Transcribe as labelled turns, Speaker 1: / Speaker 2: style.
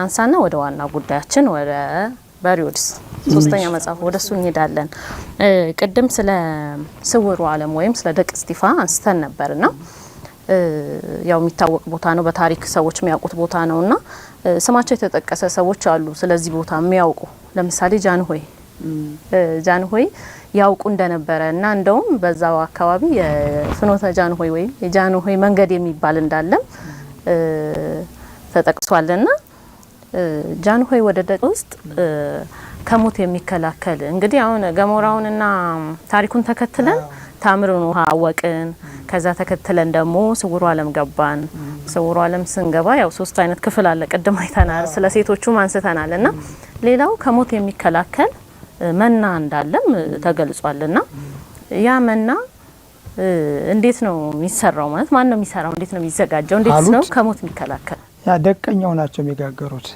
Speaker 1: አንሳና ወደ ዋና ጉዳያችን ወደ በሪዮድስ ሶስተኛ መጽሐፍ ወደሱ እንሄዳለን። ቅድም ስለ ስውሩ ዓለም ወይም ስለ ደቅ እስጢፋ አንስተን ነበርና ያው የሚታወቅ ቦታ ነው፣ በታሪክ ሰዎች የሚያውቁት ቦታ ነውና ስማቸው የተጠቀሰ ሰዎች አሉ ስለዚህ ቦታ የሚያውቁ። ለምሳሌ ጃንሆይ ያውቁ እንደነበረ እና እንደውም በዛው አካባቢ የፍኖተ ጃንሆይ ወይም የጃንሆይ መንገድ የሚባል እንዳለም ተጠቅሷልና ጃንሆይ ወደ ደቅ ውስጥ ከሞት የሚከላከል እንግዲህ አሁን ገሞራውንና ታሪኩን ተከትለን ታምሩን ውሃ አወቅን። ከዛ ተከትለን ደግሞ ስውሩ ዓለም ገባን። ስውሩ ዓለም ስንገባ ያው ሶስት አይነት ክፍል አለ፣ ቅድም አይተናል፣ ስለ ሴቶቹም አንስተናልና ሌላው ከሞት የሚከላከል መና እንዳለም ተገልጿልና ያ መና እንዴት ነው የሚሰራው? ማለት ማን ነው የሚሰራው? እንዴት ነው የሚዘጋጀው? እንዴት ነው ከሞት የሚከላከል?
Speaker 2: ያ ደቀኛው ናቸው የሚጋገሩት።